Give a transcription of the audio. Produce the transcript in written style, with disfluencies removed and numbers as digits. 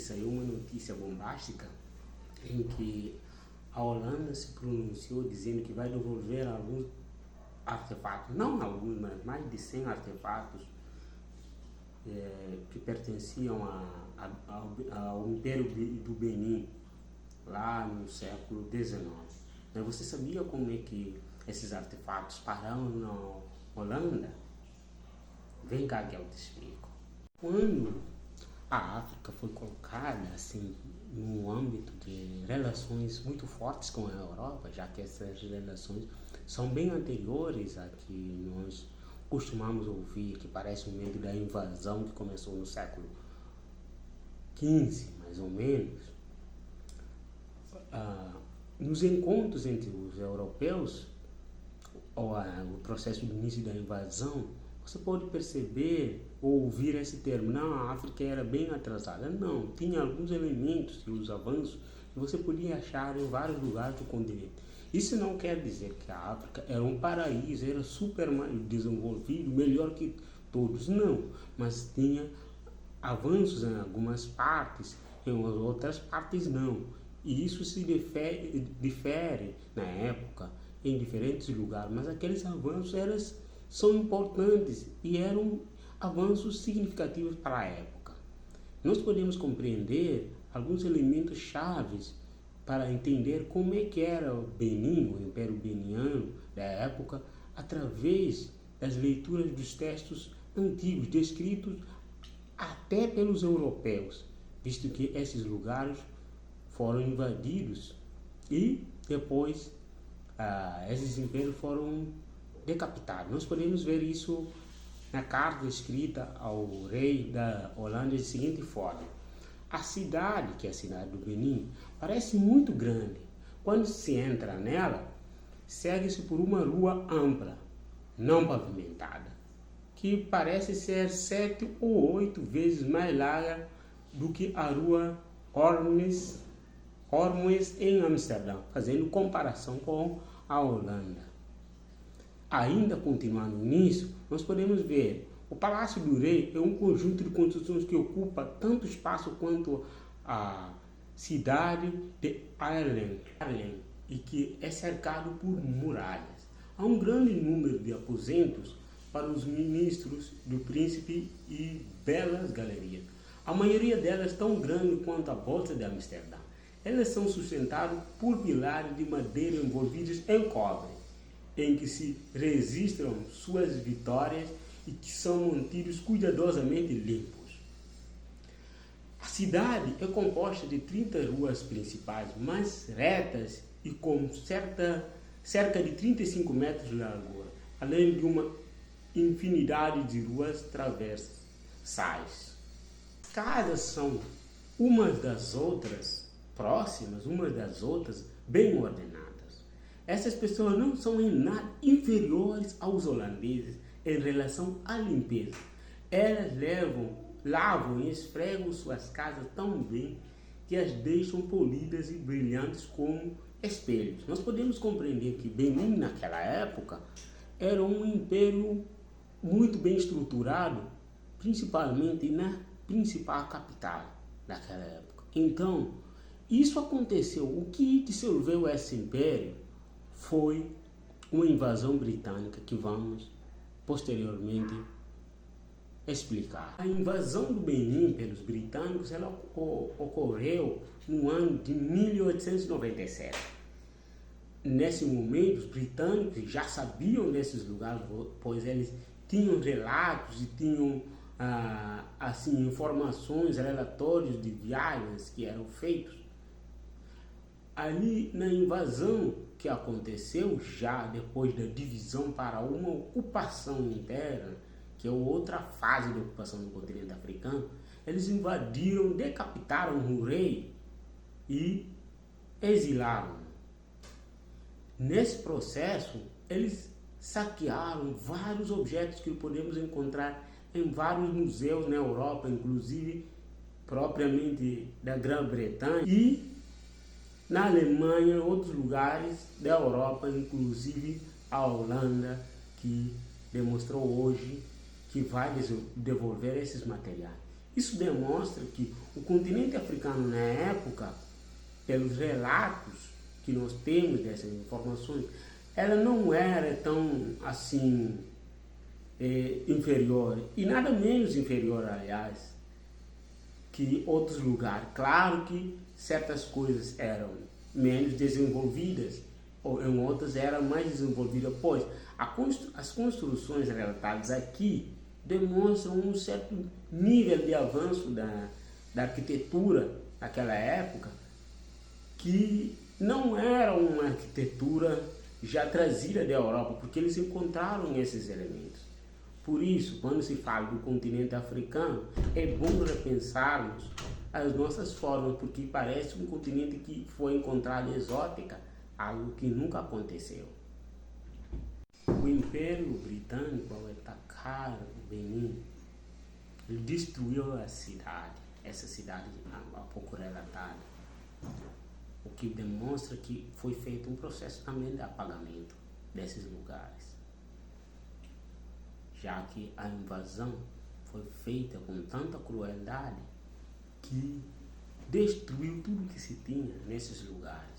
saiu uma notícia bombástica em que a Holanda se pronunciou dizendo que vai devolver alguns artefatos, não alguns, mas mais de 100 artefatos que pertenciam ao Império do Benin, lá no século XIX. Você sabia como é que esses artefatos pararam na Holanda? Vem cá que eu te explico. Quando a África foi colocada assim no âmbito de relações muito fortes com a Europa, já que essas relações são bem anteriores a que nós costumamos ouvir, que parece um meio da invasão que começou no século XV, mais ou menos. Nos encontros entre os europeus, o processo do início da invasão, você pode perceber ou ouvir esse termo, não, a África era bem atrasada. Não, tinha alguns elementos e os avanços que você podia achar em vários lugares do continente. Isso não quer dizer que a África era um paraíso, era super desenvolvido, melhor que todos, não. Mas tinha avanços em algumas partes, em outras partes não. E isso se difere na época, em diferentes lugares, mas aqueles avanços são importantes e eram avanços significativos para a época. Nós podemos compreender alguns elementos chaves para entender como é que era o Benin, o Império Beniano da época, através das leituras dos textos antigos, descritos até pelos europeus, visto que esses lugares foram invadidos e depois esses impérios foram decapitados. Nós podemos ver isso na carta escrita ao rei da Holanda da seguinte forma: a cidade, que é a cidade do Benin, parece muito grande. Quando se entra nela, segue-se por uma rua ampla, não pavimentada, que parece ser 7 ou 8 vezes mais larga do que a rua Hormes em Amsterdã, fazendo comparação com a Holanda. Ainda continuando nisso, nós podemos ver o Palácio do Rei é um conjunto de construções que ocupa tanto espaço quanto a cidade de Haarlem e que é cercado por muralhas. Há um grande número de aposentos para os ministros do príncipe e belas galerias. A maioria delas tão grande quanto a Bolsa de Amsterdã. Elas são sustentadas por pilares de madeira envolvidos em cobre, em que se registram suas vitórias e que são mantidos cuidadosamente limpos. A cidade é composta de 30 ruas principais mais retas e com cerca de 35 metros de largura, além de uma infinidade de ruas transversais. As casas são umas das outras próximas, umas das outras bem ordenadas. Essas pessoas não são em nada inferiores aos holandeses em relação à limpeza. Elas lavam e esfregam suas casas tão bem que as deixam polidas e brilhantes como espelhos. Nós podemos compreender que Benin, naquela época, era um império muito bem estruturado, principalmente na principal capital daquela época. Então, isso aconteceu. O que dissolveu esse império foi uma invasão britânica que vamos posteriormente explicar. A invasão do Benin pelos britânicos ela ocorreu no ano de 1897. Nesse momento, os britânicos já sabiam desses lugares, pois eles tinham relatos e tinham informações, relatórios de viagens que eram feitos. Ali na invasão que aconteceu já depois da divisão para uma ocupação interna, que é outra fase da ocupação do continente africano, eles invadiram, decapitaram o rei e exilaram. Nesse processo, eles saquearam vários objetos que podemos encontrar em vários museus na Europa, inclusive propriamente da Grã-Bretanha e na Alemanha, em outros lugares da Europa, inclusive a Holanda, que demonstrou hoje que vai devolver esses materiais. Isso demonstra que o continente africano na época, pelos relatos que nós temos dessas informações, ela não era tão assim inferior, e nada menos inferior, aliás, que outros lugares. Claro que certas coisas eram menos desenvolvidas, ou em outras eram mais desenvolvidas, pois as construções relatadas aqui demonstram um certo nível de avanço da arquitetura naquela época, que não era uma arquitetura já trazida da Europa, porque eles encontraram esses elementos. Por isso, quando se fala do continente africano, é bom repensarmos as nossas formas, porque parece um continente que foi encontrado exótica, algo que nunca aconteceu. O Império Britânico, ao atacar o Benin, ele destruiu a cidade, essa cidade há pouco relatada, o que demonstra que foi feito um processo também de apagamento desses lugares, já que a invasão foi feita com tanta crueldade que destruiu tudo que se tinha nesses lugares.